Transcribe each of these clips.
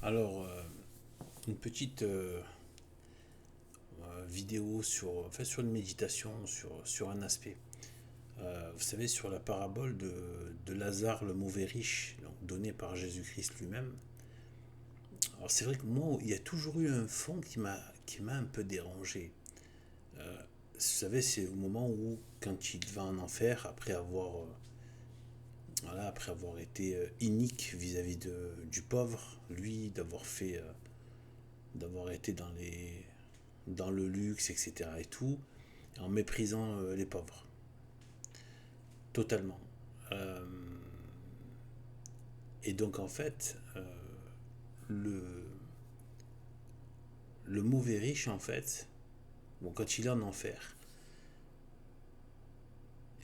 Alors, une petite vidéo sur une méditation, sur un aspect. Vous savez, sur la parabole de Lazare le mauvais riche, donc donnée par Jésus-Christ lui-même. Alors, c'est vrai que moi, il y a toujours eu un fond qui m'a un peu dérangé. Vous savez, c'est au moment où, quand il va en enfer, après avoir été inique vis-à-vis du pauvre, lui, d'avoir été dans le luxe, etc. et tout, en méprisant les pauvres, totalement. Euh, et donc en fait, le, le mauvais riche, en fait, bon, quand il est en enfer,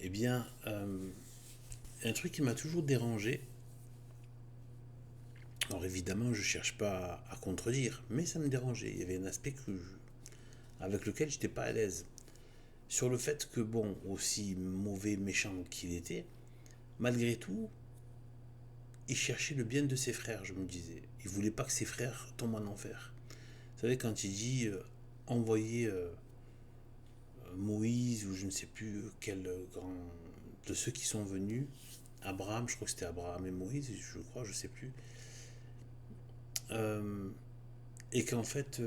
eh bien, un truc qui m'a toujours dérangé, alors évidemment, je cherche pas à contredire, mais ça me dérangeait. Il y avait un aspect avec lequel j'étais pas à l'aise. Sur le fait que, bon, aussi mauvais, méchant qu'il était, malgré tout, il cherchait le bien de ses frères, je me disais. Il voulait pas que ses frères tombent en enfer. Vous savez, quand il dit envoyer Moïse, ou je ne sais plus quel grand de ceux qui sont venus, Abraham, je crois que c'était Abraham et Moïse, je crois, je sais plus, euh, et qu'en fait,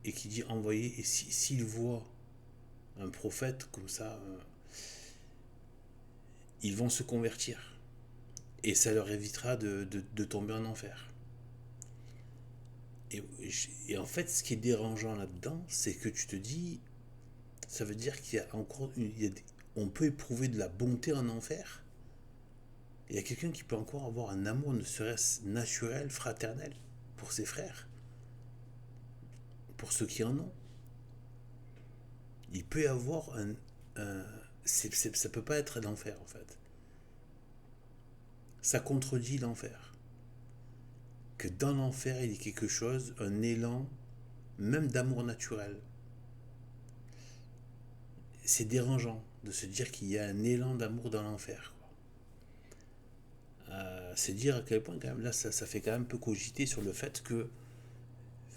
et qui dit envoyer, et s'il voit un prophète comme ça, ils vont se convertir, et ça leur évitera de tomber en enfer. Et, et en fait, ce qui est dérangeant là-dedans, c'est que tu te dis, ça veut dire qu'il y a encore, on peut éprouver de la bonté en enfer. Il y a quelqu'un qui peut encore avoir un amour, ne serait-ce naturel, fraternel, pour ses frères, pour ceux qui en ont. Il peut y avoir un ça peut pas être l'enfer en fait. Ça contredit l'enfer. Que dans l'enfer, il y ait quelque chose, un élan, même d'amour naturel. C'est dérangeant de se dire qu'il y a un élan d'amour dans l'enfer. C'est dire à quel point, quand même, là, ça fait quand même un peu cogiter sur le fait que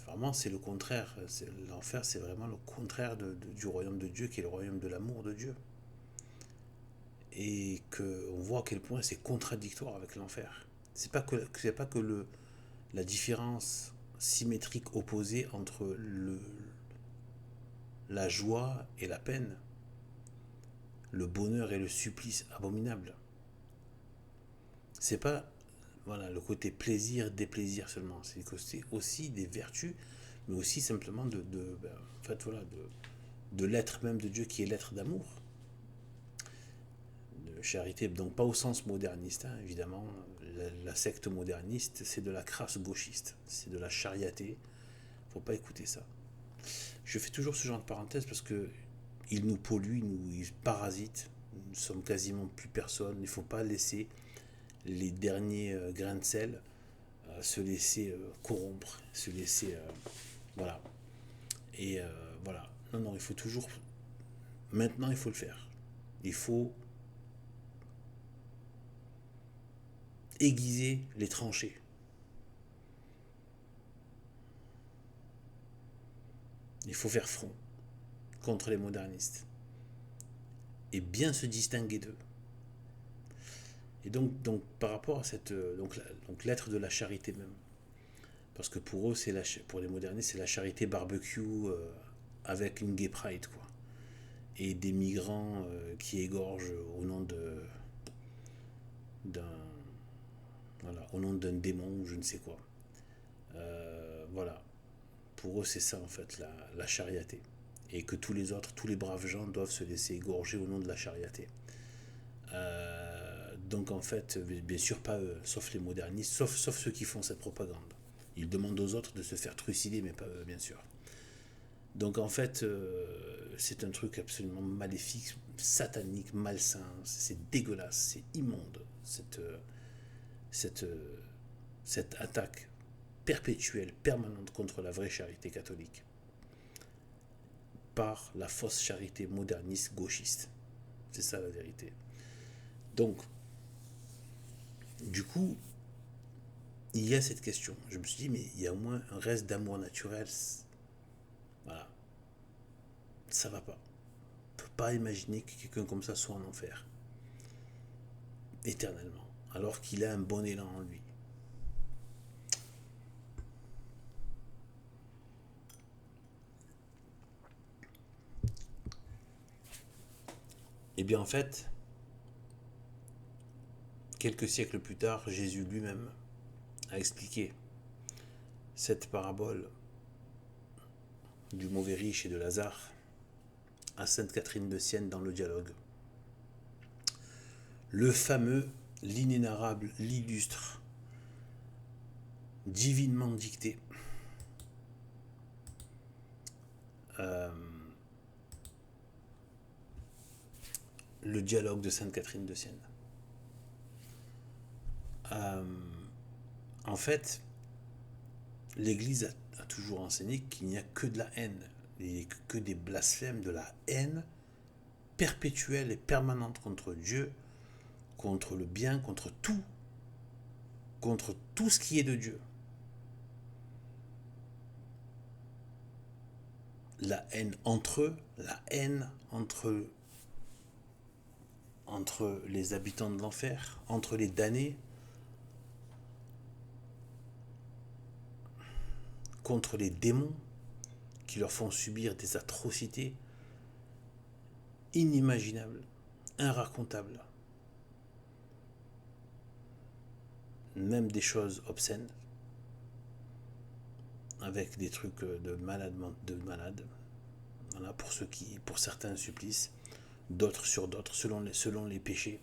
vraiment, c'est le contraire. L'enfer, c'est vraiment le contraire du royaume de Dieu, qui est le royaume de l'amour de Dieu. Et qu'on voit à quel point c'est contradictoire avec l'enfer. C'est pas que la différence symétrique opposée entre la joie et la peine, le bonheur et le supplice abominable. C'est pas voilà, le côté plaisir, déplaisir seulement. C'est aussi des vertus, mais aussi simplement en fait, voilà, de l'être même de Dieu qui est l'être d'amour, de charité. Donc pas au sens moderniste, hein, évidemment. La secte moderniste, c'est de la crasse gauchiste, c'est de la chariaté. Faut pas écouter ça. Je fais toujours ce genre de parenthèse parce que il nous pollue, il parasite. Nous sommes quasiment plus personne. Il faut pas laisser les derniers grains de sel se laisser corrompre, se laisser voilà. Et voilà. Non, non, il faut toujours. Maintenant, il faut le faire. Il faut aiguiser les tranchées. Il faut faire front contre les modernistes et bien se distinguer d'eux. Et donc par rapport à cette donc l'être de la charité même, parce que pour eux pour les modernistes c'est la charité barbecue avec une gay pride quoi, et des migrants qui égorgent au nom d'un voilà, au nom d'un démon ou je ne sais quoi. Voilà, pour eux c'est ça en fait la chariaté, et que tous les braves gens doivent se laisser égorger au nom de la chariaté. Donc en fait, bien sûr pas eux, sauf les modernistes, sauf ceux qui font cette propagande. Ils demandent aux autres de se faire trucider, mais pas eux, bien sûr. Donc en fait, c'est un truc absolument maléfique, satanique, malsain, c'est dégueulasse, c'est immonde, cette, cette attaque perpétuelle, permanente contre la vraie charité catholique, par la fausse charité moderniste gauchiste. C'est ça la vérité. Donc, du coup, il y a cette question. Je me suis dit, mais il y a au moins un reste d'amour naturel. Voilà, ça va pas. On peut pas imaginer que quelqu'un comme ça soit en enfer, éternellement, alors qu'il a un bon élan en lui. Et bien en fait, quelques siècles plus tard, Jésus lui-même a expliqué cette parabole du mauvais riche et de Lazare à Sainte Catherine de Sienne dans le dialogue. Le fameux, l'inénarrable, l'illustre, divinement dicté. Le dialogue de Sainte Catherine de Sienne. En fait, l'Église a toujours enseigné qu'il n'y a que de la haine, et que des blasphèmes, de la haine perpétuelle et permanente contre Dieu, contre le bien, contre tout ce qui est de Dieu. La haine entre eux, la haine entre les habitants de l'enfer, entre les damnés, contre les démons qui leur font subir des atrocités inimaginables, irracontables, même des choses obscènes, avec des trucs de malades, voilà, pour certains supplices, d'autres sur d'autres, selon les péchés.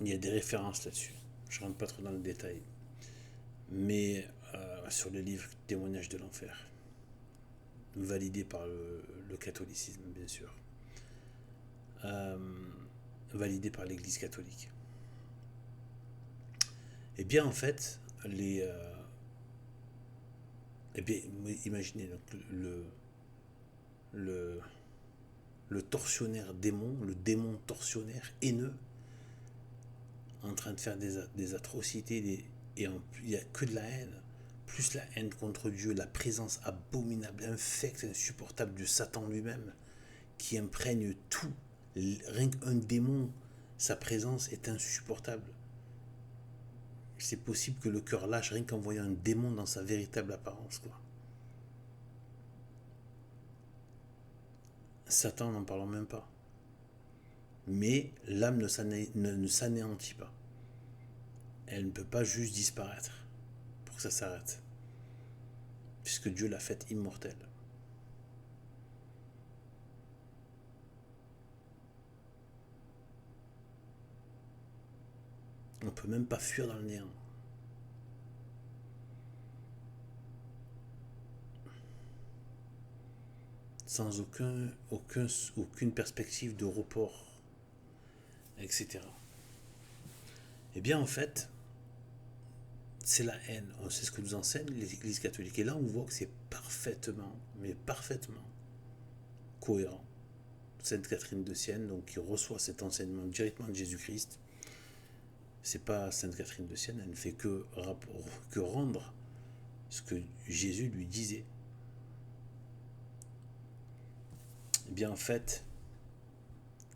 Il y a des références là-dessus. Je ne rentre pas trop dans le détail. Mais sur le livre Témoignage de l'enfer, validé par le catholicisme, bien sûr. Validé par l'Église catholique. Eh bien, en fait, imaginez donc le tortionnaire démon, le démon tortionnaire haineux, en train de faire des atrocités, et il n'y a que de la haine, plus la haine contre Dieu, la présence abominable, infecte, insupportable de Satan lui-même, qui imprègne tout. Rien qu'un démon, sa présence est insupportable. C'est possible que le cœur lâche rien qu'en voyant un démon dans sa véritable apparence, quoi. Satan, n'en parlons même pas. Mais l'âme ne s'anéantit pas. Elle ne peut pas juste disparaître pour que ça s'arrête, puisque Dieu l'a faite immortelle. On ne peut même pas fuir dans le néant. Sans aucune perspective de report, etc. Eh bien, en fait, c'est la haine. C'est ce que nous enseigne l'Église catholique. Et là, on voit que c'est parfaitement, mais parfaitement cohérent. Sainte Catherine de Sienne, donc, qui reçoit cet enseignement directement de Jésus-Christ. C'est pas Sainte Catherine de Sienne, elle ne fait que rendre ce que Jésus lui disait. Eh bien, en fait,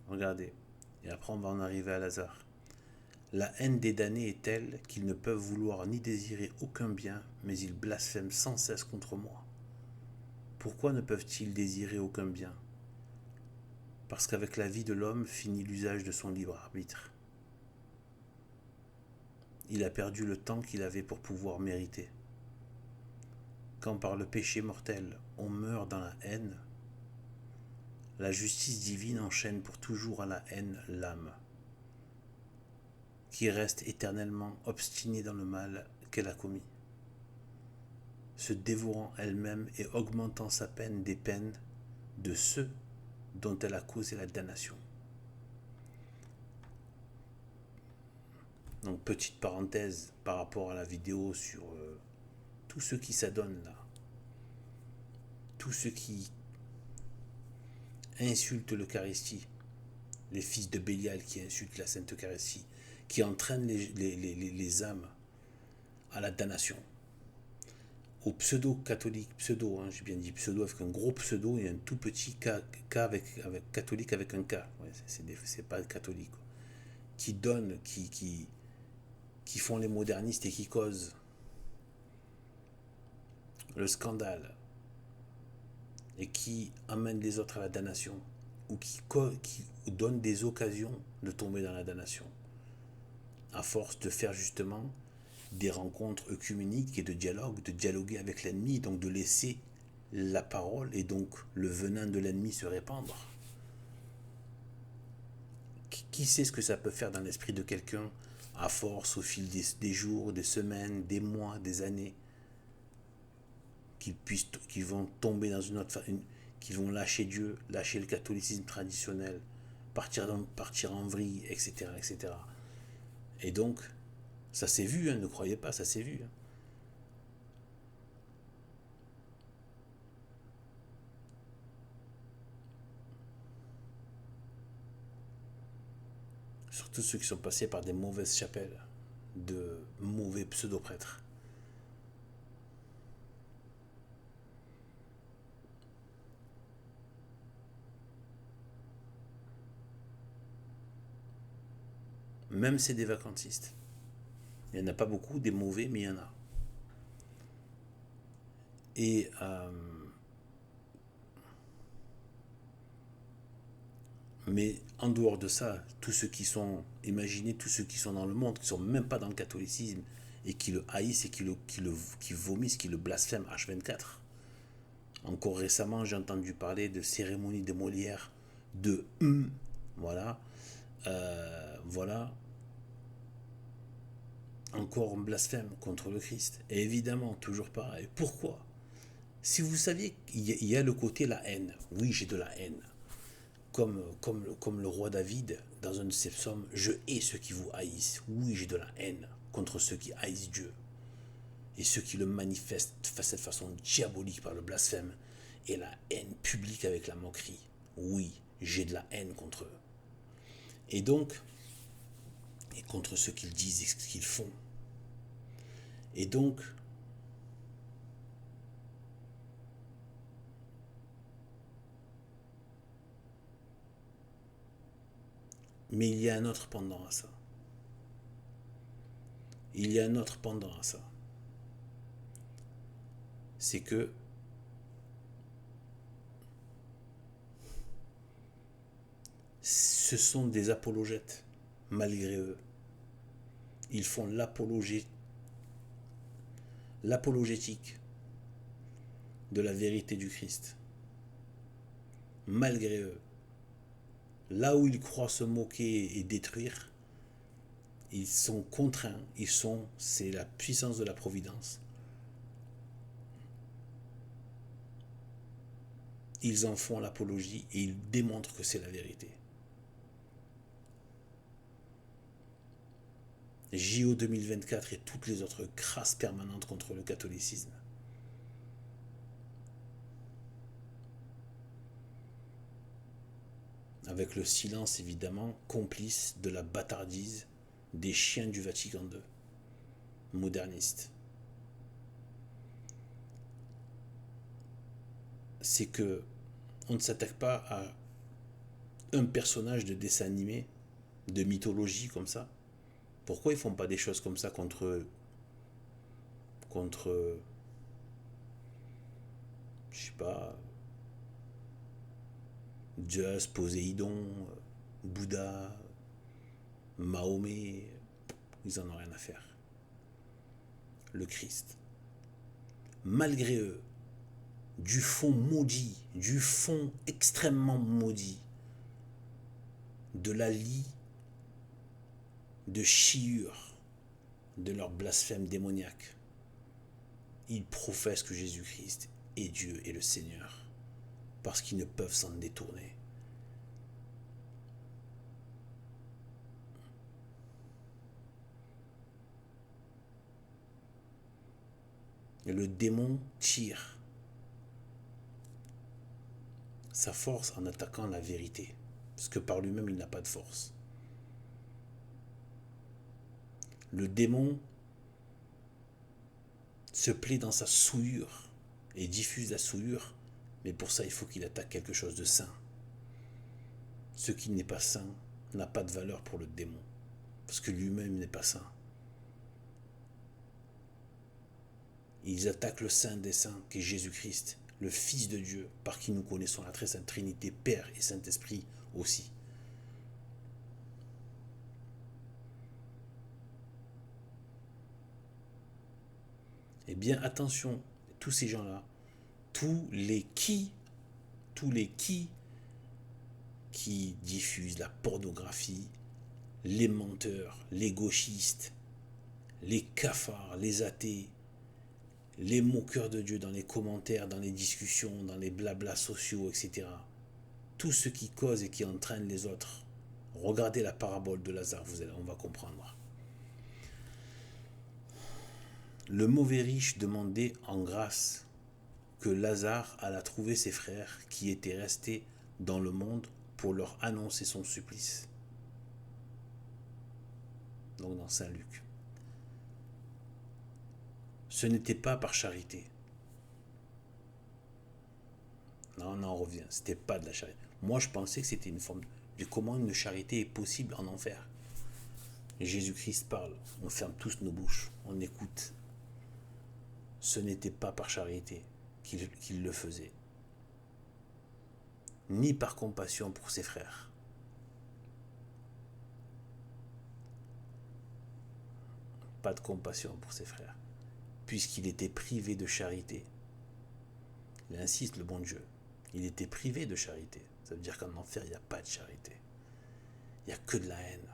regardez, et après on va en arriver à Lazare. La haine des damnés est telle qu'ils ne peuvent vouloir ni désirer aucun bien, mais ils blasphèment sans cesse contre moi. Pourquoi ne peuvent-ils désirer aucun bien? Parce qu'avec la vie de l'homme finit l'usage de son libre arbitre. Il a perdu le temps qu'il avait pour pouvoir mériter. Quand par le péché mortel on meurt dans la haine, la justice divine enchaîne pour toujours à la haine l'âme, qui reste éternellement obstinée dans le mal qu'elle a commis, se dévorant elle-même et augmentant sa peine des peines de ceux dont elle a causé la damnation. Donc, petite parenthèse par rapport à la vidéo sur tous ceux qui s'adonnent là, tous ceux qui insultent l'Eucharistie, les fils de Bélial qui insultent la Sainte Eucharistie, qui entraînent les âmes à la damnation. Aux pseudo-catholiques, pseudo, hein, j'ai bien dit pseudo avec un gros pseudo et un tout petit K avec catholique avec un K. Ouais, c'est pas catholique. Quoi. Qui donnent, qui font les modernistes et qui causent le scandale et qui amènent les autres à la damnation ou qui donnent des occasions de tomber dans la damnation à force de faire justement des rencontres œcuméniques et de dialoguer avec l'ennemi, donc de laisser la parole et donc le venin de l'ennemi se répandre. Qui sait ce que ça peut faire dans l'esprit de quelqu'un à force au fil des jours, des semaines, des mois, des années, qu'ils vont tomber dans qu'ils vont lâcher Dieu, lâcher le catholicisme traditionnel, partir en vrille, etc., etc. Et donc, ça s'est vu, hein, ne croyez pas, ça s'est vu. Hein. Surtout ceux qui sont passés par des mauvaises chapelles, de mauvais pseudo-prêtres. Même c'est des vacantistes. Il n'y en a pas beaucoup, des mauvais, mais il y en a. Et mais en dehors de ça, tous ceux qui sont, imaginez tous ceux qui sont dans le monde, qui ne sont même pas dans le catholicisme, et qui le haïssent et qui vomissent, qui le blasphèment H24. Encore récemment, j'ai entendu parler de cérémonie de Molière, de voilà, voilà, encore un blasphème contre le Christ. Et évidemment, toujours pareil. Pourquoi? Si vous saviez qu'il y a le côté la haine, oui, j'ai de la haine. Comme le roi David, dans un de ses psaumes, je hais ceux qui vous haïssent. Oui, j'ai de la haine contre ceux qui haïssent Dieu. Et ceux qui le manifestent de cette façon diabolique par le blasphème et la haine publique avec la moquerie. Oui, j'ai de la haine contre eux. Et donc, et contre ce qu'ils disent et ce qu'ils font. Et donc, mais il y a un autre pendant à ça. Il y a un autre pendant à ça. C'est que ce sont des apologètes, malgré eux. Ils font l'apologétique de la vérité du Christ. Malgré eux. Là où ils croient se moquer et détruire, ils sont contraints, c'est la puissance de la providence. Ils en font l'apologie et ils démontrent que c'est la vérité. JO 2024 et toutes les autres crasses permanentes contre le catholicisme. Avec le silence évidemment complice de la bâtardise des chiens du Vatican II, modernistes. C'est que on ne s'attaque pas à un personnage de dessin animé, de mythologie comme ça. Pourquoi ils font pas des choses comme ça contre je sais pas, Zeus, Poséidon, Bouddha, Mahomet, ils en ont rien à faire. Le Christ. Malgré eux, du fond maudit, du fond extrêmement maudit, de la lie de chiure de leur blasphème démoniaque, ils professent que Jésus-Christ est Dieu et le Seigneur, parce qu'ils ne peuvent s'en détourner. Et le démon tire sa force en attaquant la vérité. parce que par lui-même, il n'a pas de force. Le démon se plaît dans sa souillure et diffuse la souillure, mais pour ça, il faut qu'il attaque quelque chose de sain. Ce qui n'est pas sain n'a pas de valeur pour le démon, parce que lui-même n'est pas sain. Ils attaquent le Saint des Saints, qui est Jésus-Christ, le Fils de Dieu, par qui nous connaissons la très sainte Trinité, Père et Saint-Esprit aussi. Eh bien, attention, tous ces gens-là, tous les qui diffusent la pornographie, les menteurs, les gauchistes, les cafards, les athées, les moqueurs de Dieu dans les commentaires, dans les discussions, dans les blablas sociaux, etc. Tout ce qui cause et qui entraîne les autres. Regardez la parabole de Lazare, on va comprendre. Le mauvais riche demandait en grâce que Lazare alla trouver ses frères qui étaient restés dans le monde pour leur annoncer son supplice. Donc dans Saint Luc. Ce n'était pas par charité. Non, on en revient. C'était pas de la charité. Moi, je pensais que c'était une forme de comment une charité est possible en enfer. Jésus-Christ parle. On ferme tous nos bouches. On écoute. Ce n'était pas par charité qu'il le faisait, ni par compassion pour ses frères. Pas de compassion pour ses frères, puisqu'il était privé de charité. Il insiste, le bon Dieu. Il était privé de charité. Ça veut dire qu'en enfer, il n'y a pas de charité. Il n'y a que de la haine.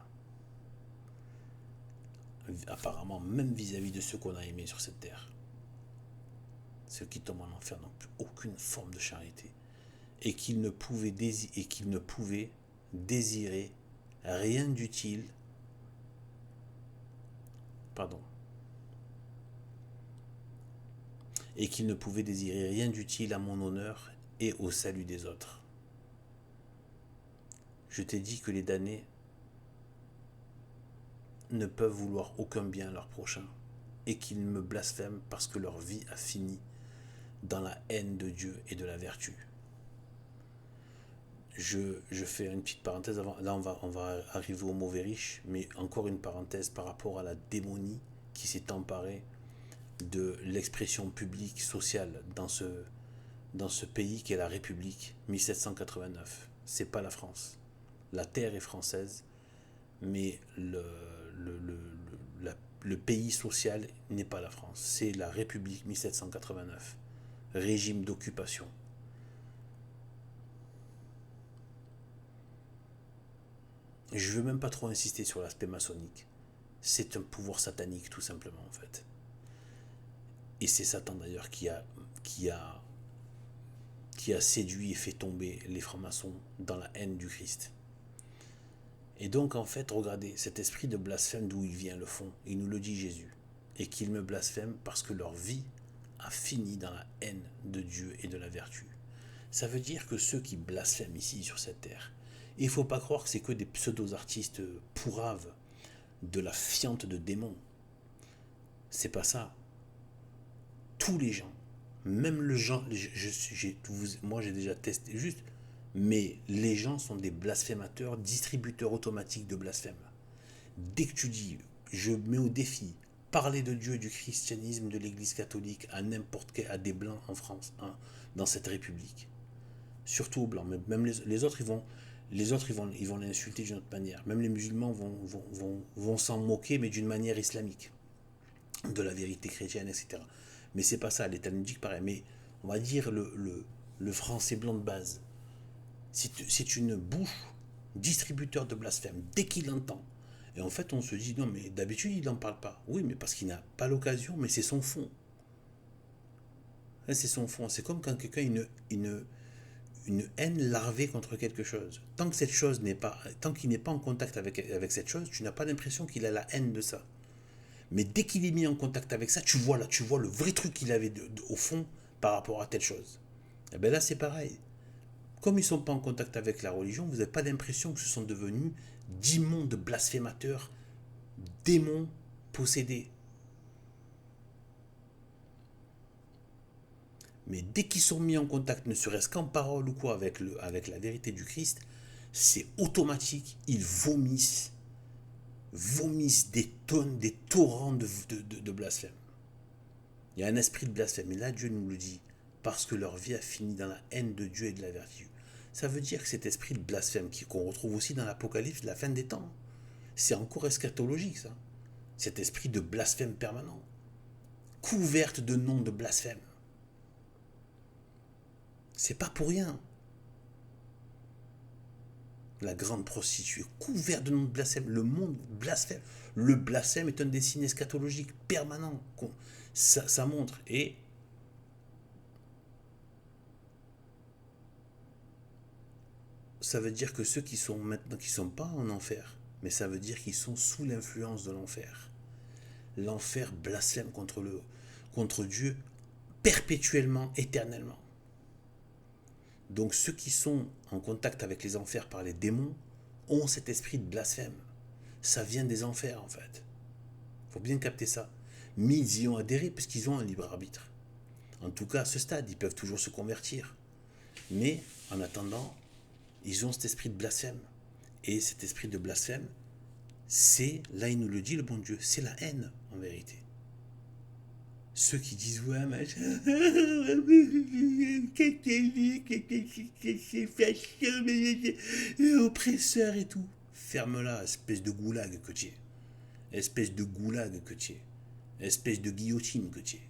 Apparemment, même vis-à-vis de ceux qu'on a aimés sur cette terre. Ceux qui tombent en enfer n'ont plus aucune forme de charité. Et qu'ils ne pouvaient désirer rien d'utile. Et qu'ils ne pouvaient désirer rien d'utile à mon honneur et au salut des autres. Je t'ai dit que les damnés ne peuvent vouloir aucun bien à leur prochain et qu'ils me blasphèment parce que leur vie a fini dans la haine de Dieu et de la vertu. Je fais une petite parenthèse avant. Là, on va arriver au mauvais riche, mais encore une parenthèse par rapport à la démonie qui s'est emparée de l'expression publique sociale dans ce pays qu'est la République, 1789. C'est pas la France. La terre est française, mais le pays social n'est pas la France. C'est la République 1789. Régime d'occupation. Je veux même pas trop insister sur l'aspect maçonnique. C'est un pouvoir satanique tout simplement en fait. Et c'est Satan d'ailleurs qui a séduit et fait tomber les francs-maçons dans la haine du Christ. Et donc en fait, regardez, cet esprit de blasphème d'où il vient le fond, il nous le dit Jésus, et qu'ils me blasphèment parce que leur vie a fini dans la haine de Dieu et de la vertu. Ça veut dire que ceux qui blasphèment ici sur cette terre, il ne faut pas croire que c'est que des pseudo-artistes pourraves de la fiente de démons. C'est pas ça. Tous les gens, même le gens, moi j'ai déjà testé juste, mais les gens sont des blasphémateurs, distributeurs automatiques de blasphème. Dès que tu dis, je mets au défi, parler de Dieu, du christianisme, de l'église catholique à n'importe quel, à des blancs en France, hein, dans cette république, surtout aux blancs, même les autres ils vont l'insulter d'une autre manière, même les musulmans vont s'en moquer, mais d'une manière islamique, de la vérité chrétienne, etc. Mais c'est pas ça, les talmudiques pareil, mais on va dire le français blanc de base, c'est une bouche distributeur de blasphème, dès qu'il entend. Et en fait, on se dit, non, mais d'habitude, il n'en parle pas. Oui, mais parce qu'il n'a pas l'occasion, mais c'est son fond. C'est son fond. C'est comme quand quelqu'un a une haine larvée contre quelque chose. Tant qu'il n'est pas en contact avec cette chose, tu n'as pas l'impression qu'il a la haine de ça. Mais dès qu'il est mis en contact avec ça, tu vois le vrai truc qu'il avait au fond par rapport à telle chose. Et bien là, c'est pareil. Comme ils ne sont pas en contact avec la religion, vous n'avez pas l'impression que ce sont devenus d'immondes blasphémateurs, démons possédés. Mais dès qu'ils sont mis en contact, ne serait-ce qu'en parole ou quoi, avec la vérité du Christ, c'est automatique, ils vomissent des tonnes, des torrents de blasphème. Il y a un esprit de blasphème, et là Dieu nous le dit, parce que leur vie a fini dans la haine de Dieu et de la vertu. Ça veut dire que cet esprit de blasphème qu'on retrouve aussi dans l'Apocalypse de la fin des temps, c'est encore eschatologique ça, cet esprit de blasphème permanent, couverte de noms de blasphème. C'est pas pour rien. La grande prostituée, couverte de noms de blasphème, le monde blasphème. Le blasphème est un des signes eschatologiques permanents. Ça montre. Et ça veut dire que ceux qui sont maintenant, qui ne sont pas en enfer, mais ça veut dire qu'ils sont sous l'influence de l'enfer. L'enfer blasphème contre Dieu perpétuellement, éternellement. Donc ceux qui sont en contact avec les enfers par les démons ont cet esprit de blasphème. Ça vient des enfers en fait. Il faut bien capter ça. Mais ils y ont adhéré parce qu'ils ont un libre arbitre. En tout cas à ce stade, ils peuvent toujours se convertir. Mais en attendant, ils ont cet esprit de blasphème. Et cet esprit de blasphème, c'est, là il nous le dit le bon Dieu, c'est la haine en vérité. Ceux qui disent ouais mais oppresseur et tout, ferme-la, espèce de goulag que tu es, espèce de goulag que tu es, espèce de guillotine que tu es,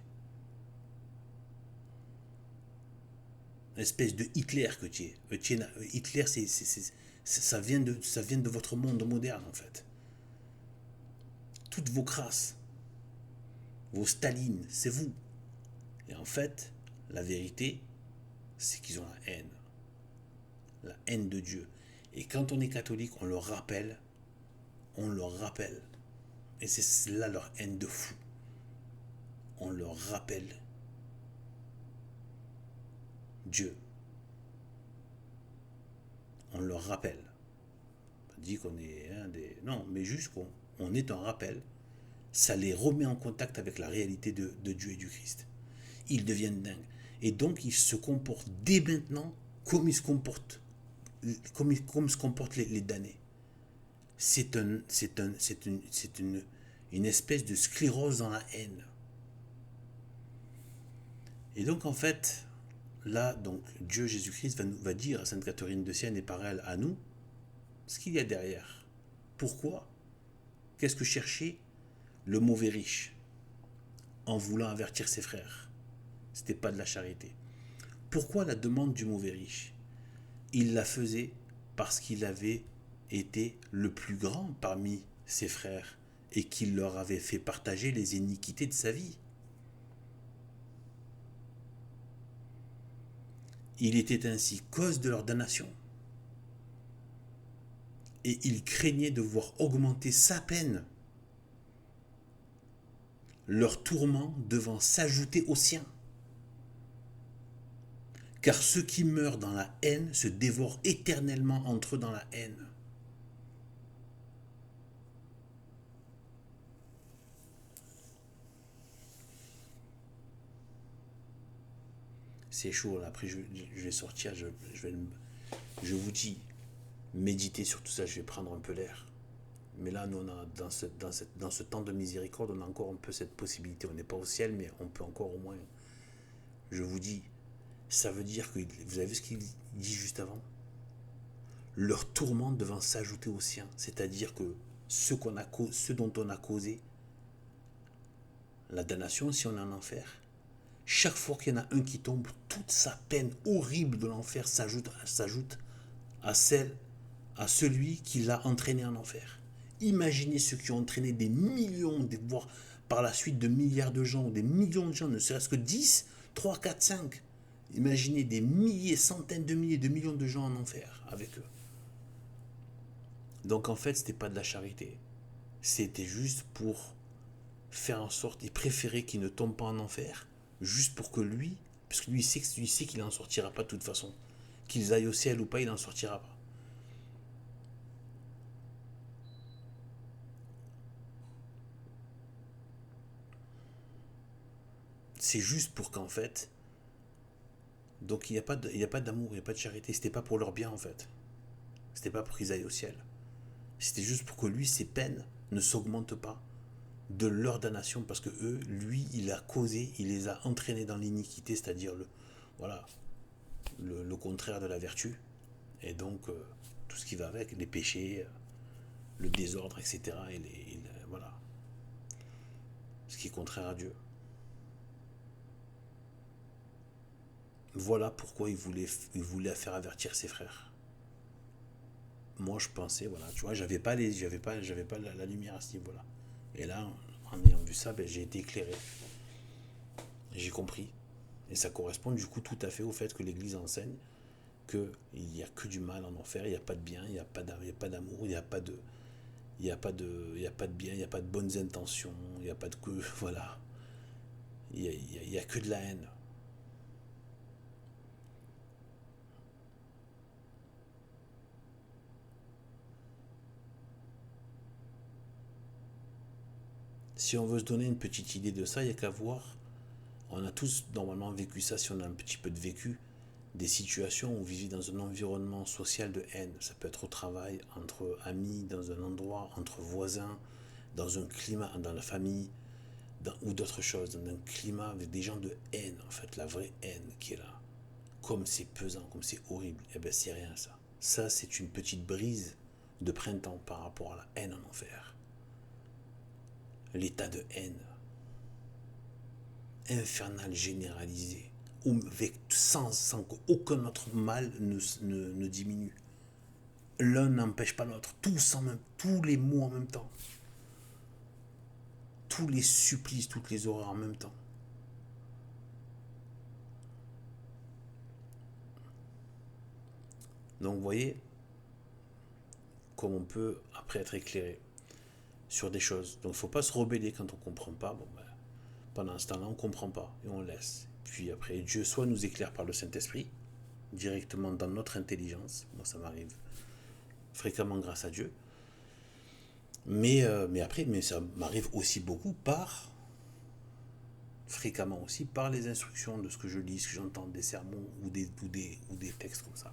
espèce de Hitler que tu es. Hitler ça vient de votre monde moderne en fait. Toutes vos crasses, vos Staline, c'est vous. Et en fait, la vérité, c'est qu'ils ont la haine de Dieu. Et quand on est catholique, on leur rappelle. Et c'est là leur haine de fou. On leur rappelle Dieu. On leur rappelle. On dit qu'on est un des... Non, mais juste qu'on est un rappel. Ça les remet en contact avec la réalité de Dieu et du Christ. Ils deviennent dingues. Et donc, ils se comportent dès maintenant comme ils se comportent, comme se comportent les damnés. C'est une espèce de sclérose dans la haine. Et donc, en fait, là, donc, Dieu Jésus-Christ va dire à Sainte Catherine de Sienne et par elle à nous ce qu'il y a derrière. Pourquoi? Qu'est-ce que chercher le mauvais riche en voulant avertir ses frères? C'était pas de la charité. Pourquoi la demande du mauvais riche? Il la faisait parce qu'il avait été le plus grand parmi ses frères et qu'il leur avait fait partager les iniquités de sa vie. Il était ainsi cause de leur damnation. Et il craignait de voir augmenter sa peine, leur tourment devant s'ajouter aux siens. Car ceux qui meurent dans la haine se dévorent éternellement entre eux dans la haine. C'est chaud là, après je vais sortir, je vous dis, méditez sur tout ça, je vais prendre un peu l'air. Mais là, nous, on a, dans ce temps de miséricorde, on a encore un peu cette possibilité. On n'est pas au ciel, mais on peut encore au moins. Je vous dis, ça veut dire que, vous avez vu ce qu'il dit juste avant? Leur tourment devant s'ajouter aux siens. C'est-à-dire que ceux dont on a causé la damnation, si on est en enfer, chaque fois qu'il y en a un qui tombe, toute sa peine horrible de l'enfer s'ajoute à celui qui l'a entraîné en enfer. Imaginez ceux qui ont entraîné des millions, voire par la suite de milliards de gens, des millions de gens, ne serait-ce que 10, 3, 4, 5. Imaginez des milliers, centaines de milliers, de millions de gens en enfer avec eux. Donc en fait, c'était pas de la charité. C'était juste pour faire en sorte, il préférait qu'il ne tombe pas en enfer, juste pour que lui, parce que lui il sait qu'il n'en sortira pas de toute façon. Qu'ils aillent au ciel ou pas, il n'en sortira pas. C'est juste pour qu'en fait, donc il n'y a pas d'amour, il n'y a pas de charité. C'était pas pour leur bien en fait. C'était pas pour qu'ils aillent au ciel. C'était juste pour que lui, ses peines ne s'augmentent pas de leur damnation, parce que eux, lui, il a causé, il les a entraînés dans l'iniquité, c'est-à-dire voilà, le contraire de la vertu, et donc tout ce qui va avec, les péchés, le désordre, etc. Voilà, ce qui est contraire à Dieu. Voilà pourquoi il voulait faire avertir ses frères. Moi, je pensais, voilà, tu vois, j'avais pas la lumière à ce niveau-là. Et là, en ayant vu ça, ben, j'ai été éclairé, j'ai compris. Et ça correspond du coup tout à fait au fait que l'Église enseigne qu'il n'y a que du mal en enfer, il n'y a pas de bien, il n'y a pas d'amour, il n'y a pas de, il y a pas de, il y a pas de bien, il n'y a pas de bonnes intentions, il n'y a pas de que, voilà, il y a que de la haine. Si on veut se donner une petite idée de ça, il n'y a qu'à voir. On a tous normalement vécu ça, si on a un petit peu de vécu, des situations où vous vivez dans un environnement social de haine. Ça peut être au travail, entre amis, dans un endroit, entre voisins, dans un climat, dans la famille, ou d'autres choses, dans un climat avec des gens de haine, en fait, la vraie haine qui est là. Comme c'est pesant, comme c'est horrible, eh ben c'est rien ça. Ça, c'est une petite brise de printemps par rapport à la haine en enfer. L'état de haine infernal généralisé, sans qu'aucun autre mal ne diminue. L'un n'empêche pas l'autre, tous les maux en même temps, tous les supplices, toutes les horreurs en même temps. Donc vous voyez comme on peut après être éclairé sur des choses. Donc il ne faut pas se rebeller quand on ne comprend pas. Bon, ben, pendant ce temps-là, on ne comprend pas et on laisse. Puis après, Dieu soit nous éclaire par le Saint-Esprit, directement dans notre intelligence. Moi, ça m'arrive fréquemment grâce à Dieu. Mais ça m'arrive aussi beaucoup fréquemment aussi, par les instructions de ce que je lis, ce que j'entends, des sermons ou des textes comme ça.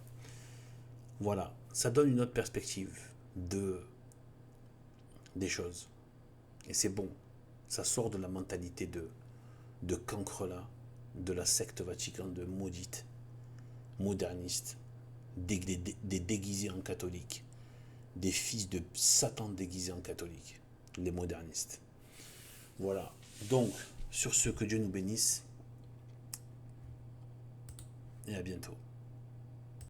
Voilà, ça donne une autre perspective des choses. Et c'est bon. Ça sort de la mentalité de cancre là, de la secte Vatican de maudite, moderniste, des déguisés en catholique, des fils de Satan déguisés en catholique, les modernistes. Voilà. Donc, sur ce, que Dieu nous bénisse et à bientôt.